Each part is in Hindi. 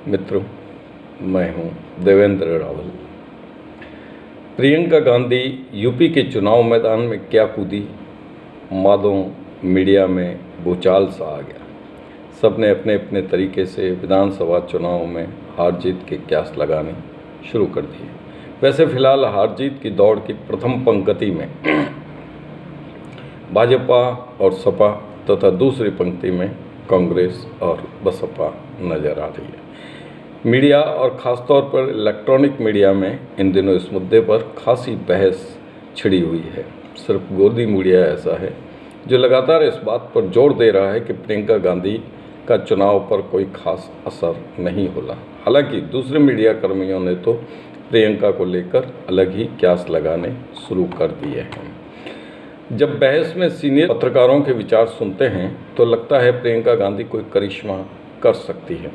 मित्रों, मैं हूं देवेंद्र रावल। प्रियंका गांधी यूपी के चुनाव मैदान में क्या कूदी, मादों मीडिया में भूचाल सा आ गया। सबने अपने अपने तरीके से विधानसभा चुनाव में हार जीत के क्यास लगाने शुरू कर दिए। वैसे फिलहाल हार जीत की दौड़ की प्रथम पंक्ति में भाजपा और सपा तथा दूसरी पंक्ति में कांग्रेस और बसपा नजर आ रही है। मीडिया और ख़ासतौर पर इलेक्ट्रॉनिक मीडिया में इन दिनों इस मुद्दे पर खासी बहस छिड़ी हुई है। सिर्फ गोदी मीडिया ऐसा है जो लगातार इस बात पर जोर दे रहा है कि प्रियंका गांधी का चुनाव पर कोई खास असर नहीं होला। हालांकि दूसरे मीडिया कर्मियों ने तो प्रियंका को लेकर अलग ही क्यास लगाने शुरू कर दिए हैं। जब बहस में सीनियर पत्रकारों के विचार सुनते हैं तो लगता है प्रियंका गांधी कोई करिश्मा कर सकती है।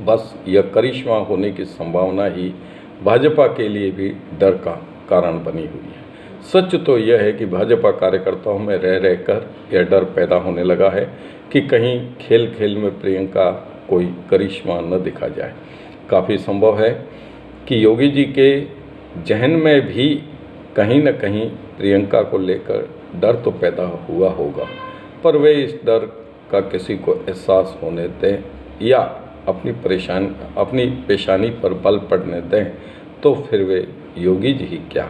बस यह करिश्मा होने की संभावना ही भाजपा के लिए भी डर का कारण बनी हुई है। सच तो यह है कि भाजपा कार्यकर्ताओं में रह रहकर यह डर पैदा होने लगा है कि कहीं खेल खेल में प्रियंका कोई करिश्मा न दिखा जाए। काफ़ी संभव है कि योगी जी के जहन में भी कहीं न कहीं प्रियंका को लेकर डर तो पैदा हुआ होगा, पर वे इस डर का किसी को एहसास होने दें या अपनी पेशानी पर बल पड़ने दें तो फिर वे योगी जी ही क्या।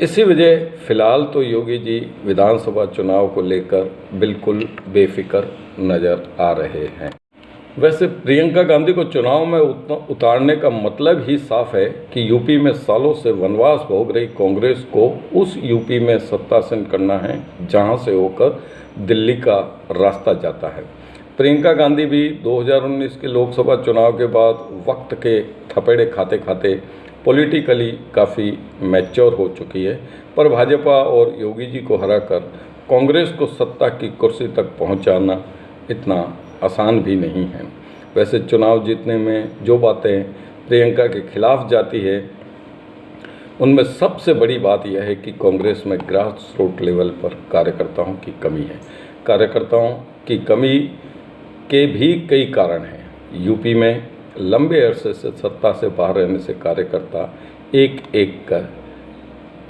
इसी वजह फिलहाल तो योगी जी विधानसभा चुनाव को लेकर बिल्कुल बेफिक्र नज़र आ रहे हैं। वैसे प्रियंका गांधी को चुनाव में उतारने का मतलब ही साफ है कि यूपी में सालों से वनवास भोग रही कांग्रेस को उस यूपी में सत्तासीन करना है जहां से होकर दिल्ली का रास्ता जाता है। प्रियंका गांधी भी 2019 के लोकसभा चुनाव के बाद वक्त के थपेड़े खाते खाते पॉलिटिकली काफ़ी मैच्योर हो चुकी है, पर भाजपा और योगी जी को हराकर कांग्रेस को सत्ता की कुर्सी तक पहुंचाना इतना आसान भी नहीं है। वैसे चुनाव जीतने में जो बातें प्रियंका के खिलाफ जाती है उनमें सबसे बड़ी बात यह है कि कांग्रेस में ग्रास रूट लेवल पर कार्यकर्ताओं की कमी है। कार्यकर्ताओं की कमी के भी कई कारण हैं। यूपी में लंबे अरसे से सत्ता से बाहर रहने से कार्यकर्ता एक एक कर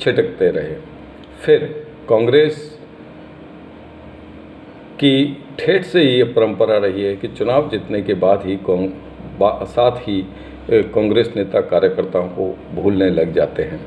छिटकते रहे। फिर कांग्रेस की ठेठ से ये परंपरा रही है कि चुनाव जीतने के बाद ही साथ ही कांग्रेस नेता कार्यकर्ताओं को भूलने लग जाते हैं,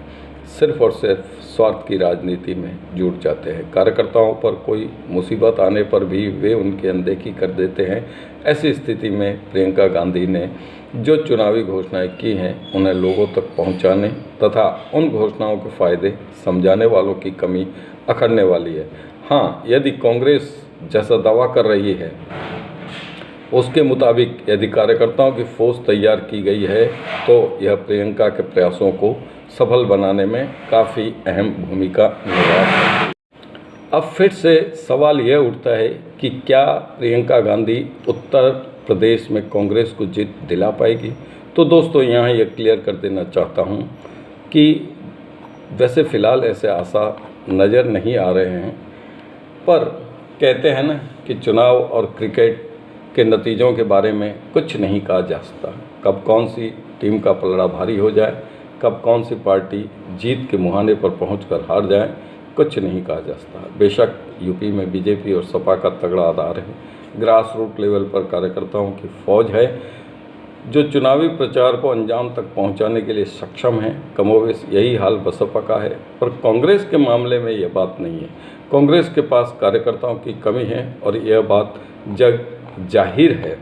सिर्फ और सिर्फ स्वार्थ की राजनीति में जुट जाते हैं। कार्यकर्ताओं पर कोई मुसीबत आने पर भी वे उनकी अनदेखी कर देते हैं। ऐसी स्थिति में प्रियंका गांधी ने जो चुनावी घोषणाएं की हैं उन्हें लोगों तक पहुंचाने तथा उन घोषणाओं के फायदे समझाने वालों की कमी अखड़ने वाली है। हाँ, यदि कांग्रेस जैसा दावा कर रही है उसके मुताबिक यदि कार्यकर्ताओं की फौज तैयार की गई है तो यह प्रियंका के प्रयासों को सफल बनाने में काफ़ी अहम भूमिका निभा सकती है। अब फिर से सवाल यह उठता है कि क्या प्रियंका गांधी उत्तर प्रदेश में कांग्रेस को जीत दिला पाएगी। तो दोस्तों, यहाँ यह क्लियर कर देना चाहता हूँ कि वैसे फ़िलहाल ऐसे आशा नज़र नहीं आ रहे हैं, पर कहते हैं ना कि चुनाव और क्रिकेट के नतीजों के बारे में कुछ नहीं कहा जा सकता। कब कौन सी टीम का पलड़ा भारी हो जाए, कब कौन सी पार्टी जीत के मुहाने पर पहुंचकर हार जाए, कुछ नहीं कहा जा सकता। बेशक यूपी में बीजेपी और सपा का तगड़ा आधार है, ग्रास रूट लेवल पर कार्यकर्ताओं की फौज है जो चुनावी प्रचार को अंजाम तक पहुंचाने के लिए सक्षम है। कमोवेश यही हाल बसपा का है, पर कांग्रेस के मामले में यह बात नहीं है। कांग्रेस के पास कार्यकर्ताओं की कमी है और यह बात जग जाहिर है।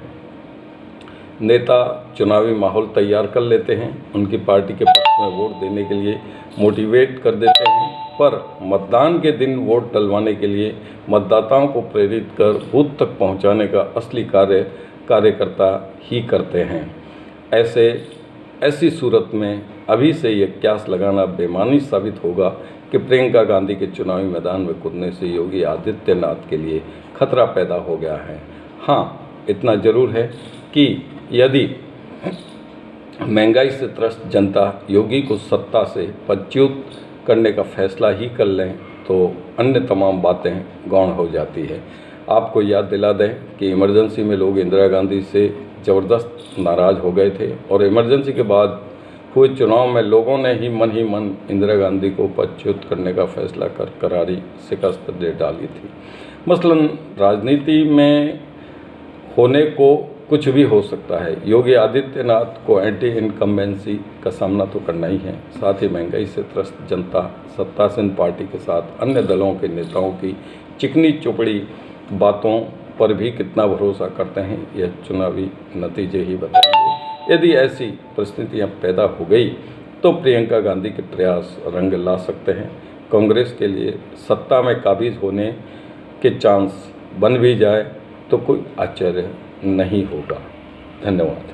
नेता चुनावी माहौल तैयार कर लेते हैं, उनकी पार्टी के पक्ष में वोट देने के लिए मोटिवेट कर देते हैं, पर मतदान के दिन वोट डलवाने के लिए मतदाताओं को प्रेरित कर बूथ तक पहुंचाने का असली कार्य कार्यकर्ता ही करते हैं। ऐसी सूरत में अभी से यह क्यास लगाना बेमानी साबित होगा कि प्रियंका गांधी के चुनावी मैदान में कूदने से योगी आदित्यनाथ के लिए खतरा पैदा हो गया है। हाँ, इतना जरूर है कि यदि महंगाई से त्रस्त जनता योगी को सत्ता से पदच्युत करने का फैसला ही कर लें तो अन्य तमाम बातें गौण हो जाती है। आपको याद दिला दें कि इमरजेंसी में लोग इंदिरा गांधी से ज़बरदस्त नाराज़ हो गए थे और इमरजेंसी के बाद हुए चुनाव में लोगों ने ही मन इंदिरा गांधी को पदच्युत करने का फैसला कर करारी शिकस्त दे डाली थी। मसलन राजनीति में होने को कुछ भी हो सकता है। योगी आदित्यनाथ को एंटी इनकम्बेंसी का सामना तो करना ही है, साथ ही महंगाई से त्रस्त जनता सत्तासीन पार्टी के साथ अन्य दलों के नेताओं की चिकनी चुपड़ी बातों पर भी कितना भरोसा करते हैं, यह चुनावी नतीजे ही बताएंगे। यदि ऐसी परिस्थितियां पैदा हो गई तो प्रियंका गांधी के प्रयास रंग ला सकते हैं। कांग्रेस के लिए सत्ता में काबिज होने के चांस बन भी जाए तो कोई आश्चर्य नहीं होगा। धन्यवाद।